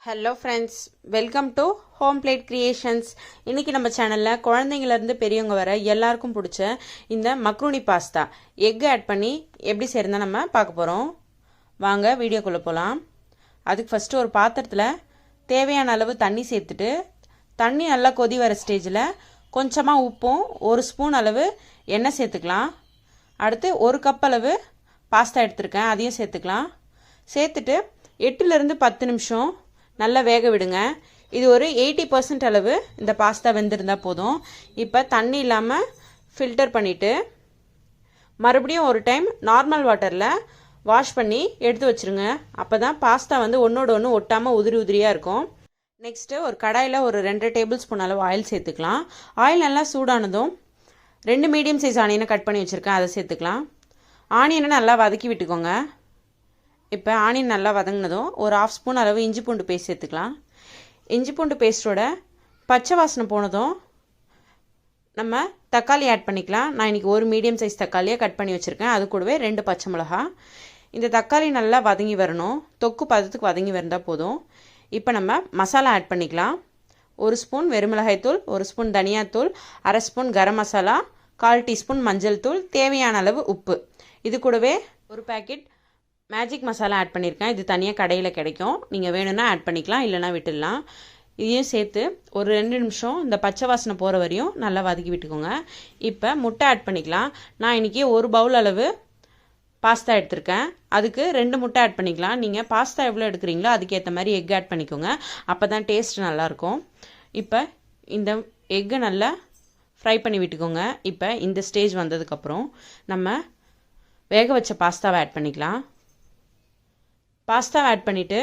Hello friends, welcome to home plate creations. இன்றைக்கி நம்ம சேனலில் குழந்தைங்கலேருந்து பெரியவங்க வர எல்லாருக்கும் பிடிச்ச இந்த மக்ரூனி பாஸ்தா எக் ஆட் பண்ணி எப்படி செய்யறதா நம்ம பார்க்க போகிறோம். வாங்க வீடியோக்குள்ளே போகலாம். அதுக்கு ஃபஸ்ட்டு ஒரு பாத்திரத்தில் தேவையான அளவு தண்ணி சேர்த்துட்டு தண்ணி நல்லா கொதி வர ஸ்டேஜில் கொஞ்சமாக உப்பும் ஒரு ஸ்பூன் அளவு எண்ணெய் சேர்த்துக்கலாம். அடுத்து ஒரு கப் அளவு பாஸ்தா எடுத்துருக்கேன், அதையும் சேர்த்துக்கலாம். சேர்த்துட்டு 8லேருந்து 10 நிமிஷம் நல்லா வேக விடுங்க. இது ஒரு 80% அளவு இந்த பாஸ்தா வெந்திருந்தால் போதும். இப்போ தண்ணி இல்லாமல் ஃபில்டர் பண்ணிவிட்டு மறுபடியும் ஒரு டைம் நார்மல் வாட்டரில் வாஷ் பண்ணி எடுத்து வச்சுருங்க. அப்போ தான் பாஸ்தா வந்து ஒன்றோட ஒன்று ஒட்டாமல் உதிரி உதிரியாக இருக்கும். நெக்ஸ்ட்டு ஒரு கடாயில் ஒரு 2 டேபிள் ஸ்பூன் அளவு ஆயில் சேர்த்துக்கலாம். ஆயில் நல்லா சூடானதும் 2 மீடியம் சைஸ் ஆனியனை கட் பண்ணி வச்சுருக்கேன், அதை சேர்த்துக்கலாம். ஆனியனை நல்லா வதக்கி விட்டுக்கோங்க. இப்போ ஆனியன் நல்லா வதங்கினதும் ஒரு 1/2 ஸ்பூன் அளவு இஞ்சி பூண்டு பேஸ்ட் சேர்த்துக்கலாம். இஞ்சி பூண்டு பேஸ்ட்டோட பச்சை வாசனை போனதும் நம்ம தக்காளி ஆட் பண்ணிக்கலாம். நான் இன்றைக்கி ஒரு மீடியம் சைஸ் தக்காளியை கட் பண்ணி வச்சுருக்கேன், அது கூடவே 2 பச்சை மிளகா. இந்த தக்காளி நல்லா வதங்கி வரணும், தொக்கு பதத்துக்கு வதங்கி வந்தால் போதும். இப்போ நம்ம மசாலா ஆட் பண்ணிக்கலாம். 1 ஸ்பூன் வெறுமிளகாய்த்தூள், 1 ஸ்பூன் தனியாத்தூள், 1/2 ஸ்பூன் கரம் மசாலா, 1/4 டீஸ்பூன் மஞ்சள் தூள், தேவையான அளவு உப்பு. இது கூடவே ஒரு பேக்கெட் மேஜிக் மசாலா ஆட் பண்ணியிருக்கேன். இது தனியாக கடையில் கிடைக்கும், நீங்கள் வேணும்னா ஆட் பண்ணிக்கலாம், இல்லைனா விட்டுடலாம். இதையும் சேர்த்து ஒரு 2 நிமிஷம் இந்த பச்சை வாசனை போகிற வரையும் நல்லா வதக்கி விட்டுக்கோங்க. இப்போ முட்டை ஆட் பண்ணிக்கலாம். நான் இன்றைக்கி ஒரு பவுல் அளவு பாஸ்தா எடுத்திருக்கேன், அதுக்கு 2 முட்டை ஆட் பண்ணிக்கலாம். நீங்கள் பாஸ்தா எவ்வளோ எடுக்கிறீங்களோ அதுக்கேற்ற மாதிரி எக் ஆட் பண்ணிக்கோங்க, அப்போ தான் டேஸ்ட் நல்லாயிருக்கும். இப்போ இந்த எக்கை நல்லா ஃப்ரை பண்ணி விட்டுக்கோங்க. இப்போ இந்த ஸ்டேஜ் வந்ததுக்கப்புறம் நம்ம வேக வச்ச பாஸ்தாவை ஆட் பண்ணிக்கலாம். பாஸ்தாவை ஆட் பண்ணிவிட்டு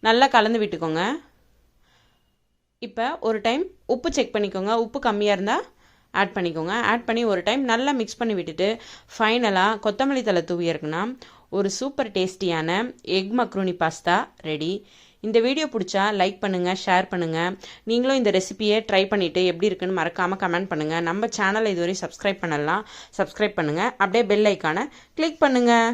நல்லா கலந்து விட்டுக்கோங்க. இப்போ ஒரு டைம் உப்பு செக் பண்ணிக்கோங்க, உப்பு கம்மியாக இருந்தால் ஆட் பண்ணிக்கோங்க. ஆட் பண்ணி ஒரு டைம் நல்லா மிக்ஸ் பண்ணி விட்டுட்டு ஃபைனலாக கொத்தமல்லி தழை தூவி இருக்குன்னா ஒரு சூப்பர் டேஸ்டியான எக் மக்ரூனி பாஸ்தா ரெடி. இந்த வீடியோ பிடிச்சா லைக் பண்ணுங்கள், ஷேர் பண்ணுங்கள். நீங்களும் இந்த ரெசிபியை ட்ரை பண்ணிவிட்டு எப்படி இருக்குன்னு மறக்காமல் கமெண்ட் பண்ணுங்கள். நம்ம சேனலை இதுவரை சப்ஸ்கிரைப் பண்ணுங்கள். அப்படியே பெல் ஐக்கானை கிளிக் பண்ணுங்கள்.